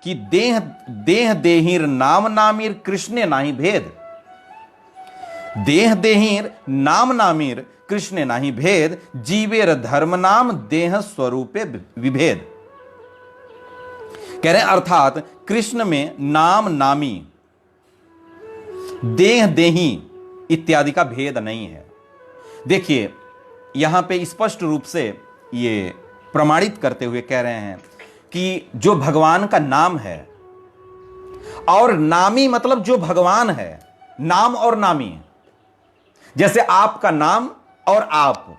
कि देह देह देहीर नाम नामीर कृष्णे नाही भेद। देह देहीर नाम नामीर कृष्णे नाही भेद, जीवेर धर्म नाम देह स्वरूपे विभेद। कह रहे हैं अर्थात कृष्ण में नाम नामी, देह देही इत्यादि का भेद नहीं है। देखिए यहां पे स्पष्ट रूप से ये प्रमाणित करते हुए कह रहे हैं कि जो भगवान का नाम है, और नामी मतलब जो भगवान है, नाम और नामी, जैसे आपका नाम और आप,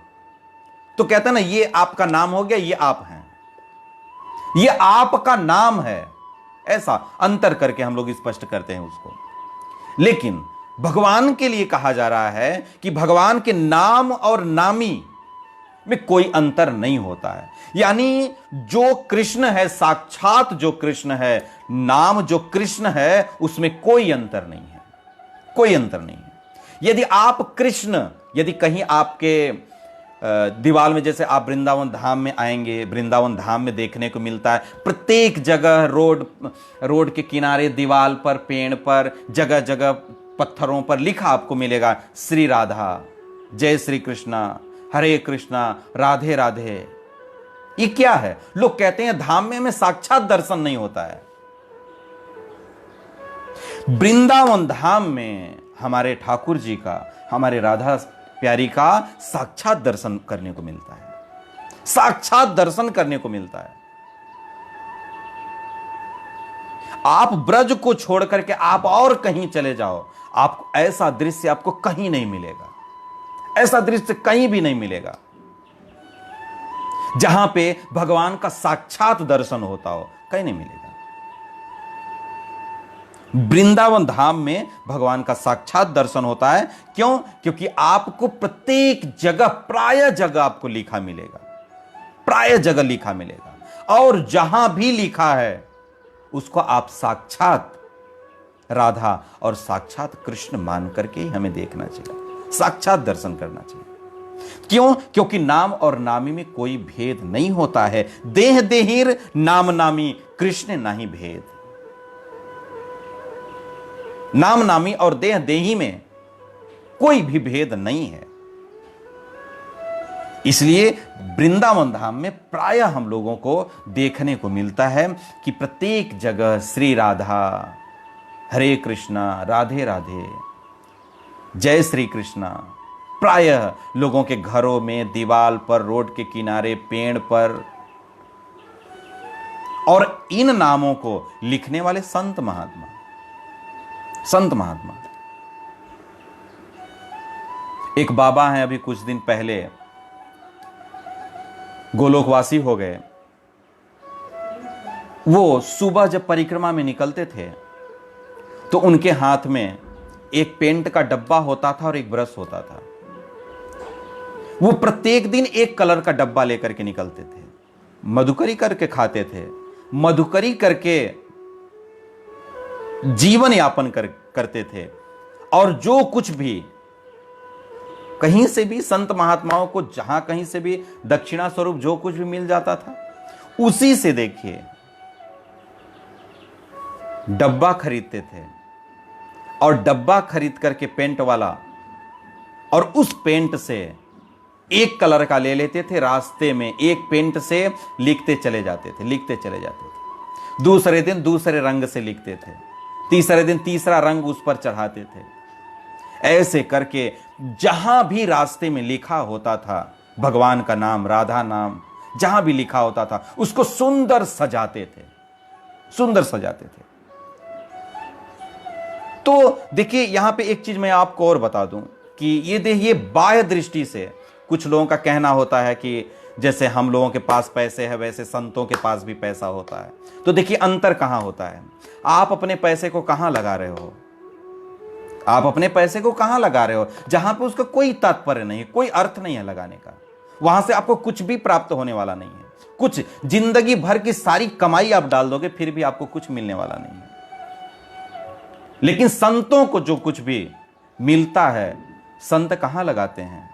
तो कहते हैं ना ये आपका नाम हो गया, ये आप हैं, ये आपका नाम है, ऐसा अंतर करके हम लोग स्पष्ट करते हैं उसको। लेकिन भगवान के लिए कहा जा रहा है कि भगवान के नाम और नामी में कोई अंतर नहीं होता है। यानी जो कृष्ण है, साक्षात जो कृष्ण है, नाम जो कृष्ण है, उसमें कोई अंतर नहीं है, कोई अंतर नहीं है। यदि आप कृष्ण, यदि कहीं आपके दीवाल में, जैसे आप वृंदावन धाम में आएंगे, वृंदावन धाम में देखने को मिलता है प्रत्येक जगह रोड के किनारे, दीवाल पर, पेड़ पर, जगह जगह पत्थरों पर लिखा आपको मिलेगा श्री राधा, जय श्री कृष्णा, हरे कृष्णा, राधे राधे। ये क्या है? लोग कहते हैं धाम में हमें साक्षात दर्शन नहीं होता है। वृंदावन धाम में हमारे ठाकुर जी का, हमारे राधा प्यारी का साक्षात दर्शन करने को मिलता है, साक्षात दर्शन करने को मिलता है। आप ब्रज को छोड़ करके आप और कहीं चले जाओ, आपको ऐसा दृश्य आपको कहीं नहीं मिलेगा, ऐसा दृश्य कहीं भी नहीं मिलेगा जहां पे भगवान का साक्षात दर्शन होता हो, कहीं नहीं मिलेगा। वृंदावन धाम में भगवान का साक्षात दर्शन होता है। क्यों? क्योंकि आपको प्रत्येक जगह, प्राय जगह आपको लिखा मिलेगा, प्राय जगह लिखा मिलेगा, और जहां भी लिखा है उसको आप साक्षात राधा और साक्षात कृष्ण मान करके ही हमें देखना चाहिए, साक्षात दर्शन करना चाहिए। क्यों? क्योंकि नाम और नामी में कोई भेद नहीं होता है। देह देहीर नाम नामी कृष्ण नाही भेद। नाम नामी और देह देही में कोई भी भेद नहीं है। इसलिए वृंदावन धाम में प्रायः हम लोगों को देखने को मिलता है कि प्रत्येक जगह श्री राधा, हरे कृष्णा, राधे राधे, जय श्री कृष्णा, प्रायः लोगों के घरों में, दीवाल पर, रोड के किनारे, पेड़ पर। और इन नामों को लिखने वाले संत महात्मा, संत महात्मा। एक बाबा हैं, अभी कुछ दिन पहले गोलोकवासी हो गए। वो सुबह जब परिक्रमा में निकलते थे तो उनके हाथ में एक पेंट का डब्बा होता था और एक ब्रश होता था। वो प्रत्येक दिन एक कलर का डब्बा लेकर के निकलते थे, मधुकरी करके खाते थे, मधुकरी करके जीवन यापन करते थे। और जो कुछ भी कहीं से भी संत महात्माओं को जहां कहीं से भी दक्षिणा स्वरूप जो कुछ भी मिल जाता था, उसी से देखिए डब्बा खरीदते थे। और डब्बा खरीद करके पेंट वाला, और उस पेंट से एक कलर का ले लेते थे, रास्ते में एक पेंट से लिखते चले जाते थे, लिखते चले जाते थे। दूसरे दिन दूसरे रंग से लिखते थे, तीसरे दिन तीसरा रंग उस पर चढ़ाते थे। ऐसे करके जहां भी रास्ते में लिखा होता था भगवान का नाम, राधा नाम, जहां भी लिखा होता था उसको सुंदर सजाते थे, सुंदर सजाते थे। तो देखिए यहां पे एक चीज मैं आपको और बता दूं कि ये बाह्य दृष्टि से कुछ लोगों का कहना होता है कि जैसे हम लोगों के पास पैसे है वैसे संतों के पास भी पैसा होता है। तो देखिए अंतर कहां होता है। आप अपने पैसे को कहां लगा रहे हो, आप अपने पैसे को कहां लगा रहे हो जहां पे उसका कोई तात्पर्य नहीं, कोई अर्थ नहीं है लगाने का। वहां से आपको कुछ भी प्राप्त होने वाला नहीं है। कुछ जिंदगी भर की सारी कमाई आप डाल दोगे फिर भी आपको कुछ मिलने वाला नहीं है। लेकिन संतों को जो कुछ भी मिलता है, संत कहां लगाते हैं?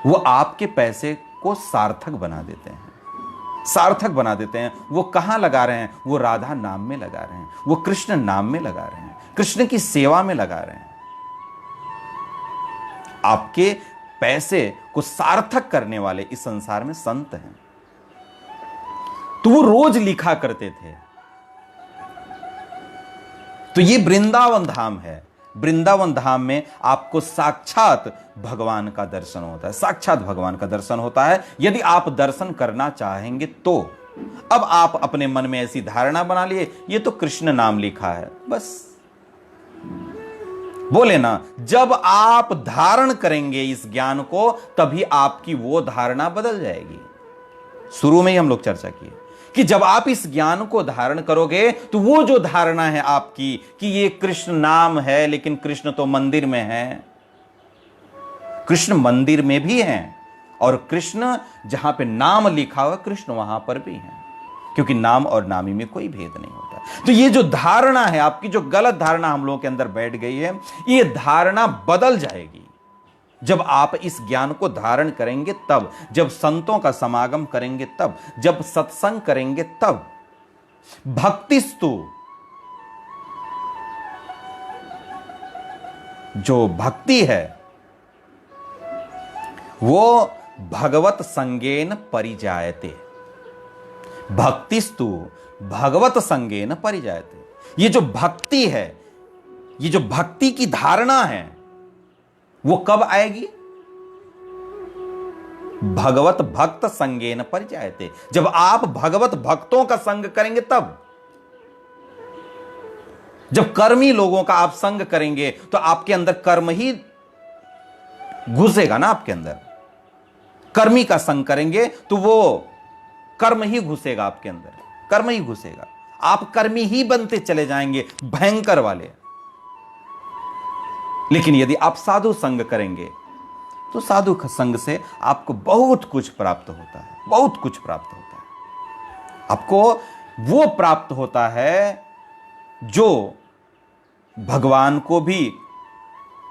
वो आपके पैसे को सार्थक बना देते हैं, सार्थक बना देते हैं। वो कहां लगा रहे हैं? वो राधा नाम में लगा रहे हैं, वो कृष्ण नाम में लगा रहे हैं, कृष्ण की सेवा में लगा रहे हैं। आपके पैसे को सार्थक करने वाले इस संसार में संत हैं। तो वो रोज लिखा करते थे। तो ये वृंदावन धाम है। वृंदावन धाम में आपको साक्षात भगवान का दर्शन होता है, साक्षात भगवान का दर्शन होता है। यदि आप दर्शन करना चाहेंगे तो अब आप अपने मन में ऐसी धारणा बना लिए, ये तो कृष्ण नाम लिखा है, बस बोले ना, जब आप धारण करेंगे इस ज्ञान को तभी आपकी वो धारणा बदल जाएगी। शुरू में ही हम लोग चर्चा किए कि जब आप इस ज्ञान को धारण करोगे तो वो जो धारणा है आपकी कि ये कृष्ण नाम है, लेकिन कृष्ण तो मंदिर में है, कृष्ण मंदिर में भी हैं, और कृष्ण जहां पे नाम लिखा हुआ कृष्ण वहां पर भी है, क्योंकि नाम और नामी में कोई भेद नहीं होता। तो ये जो धारणा है आपकी, जो गलत धारणा हम लोगों के अंदर बैठ गई है, ये धारणा बदल जाएगी जब आप इस ज्ञान को धारण करेंगे, तब जब संतों का समागम करेंगे, तब जब सत्संग करेंगे, तब भक्तिस्तु, जो भक्ति है वो भगवत संगेन परिजायते। भक्तिस्तु भगवत संगेन परिजायते। ये जो भक्ति है, ये जो भक्ति की धारणा है, वो कब आएगी? भगवत भक्त संगेन परिजायते। जब आप भगवत भक्तों का संग करेंगे तब। जब कर्मी लोगों का आप संग करेंगे तो आपके अंदर कर्म ही घुसेगा ना, आपके अंदर कर्मी का संग करेंगे तो वो कर्म ही घुसेगा आपके अंदर, कर्म ही घुसेगा, आप कर्मी ही बनते चले जाएंगे, भयंकर वाले। लेकिन यदि आप साधु संग करेंगे तो साधु संग से आपको बहुत कुछ प्राप्त होता है, बहुत कुछ प्राप्त होता है। आपको वो प्राप्त होता है जो भगवान को भी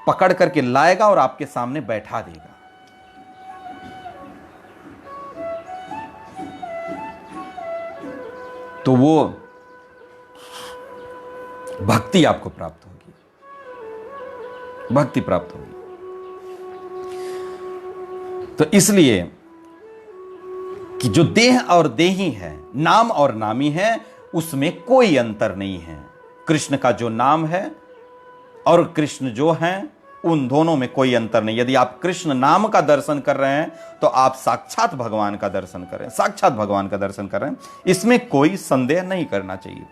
पकड़ करके लाएगा और आपके सामने बैठा देगा। तो वो भक्ति आपको प्राप्त होगी, भक्ति प्राप्त होगी। तो इसलिए कि जो देह और देही है, नाम और नामी है, उसमें कोई अंतर नहीं है। कृष्ण का जो नाम है और कृष्ण जो हैं, उन दोनों में कोई अंतर नहीं। यदि आप कृष्ण नाम का दर्शन कर रहे हैं तो आप साक्षात भगवान का दर्शन कर रहे हैं, साक्षात भगवान का दर्शन कर रहे हैं, इसमें कोई संदेह नहीं करना चाहिए।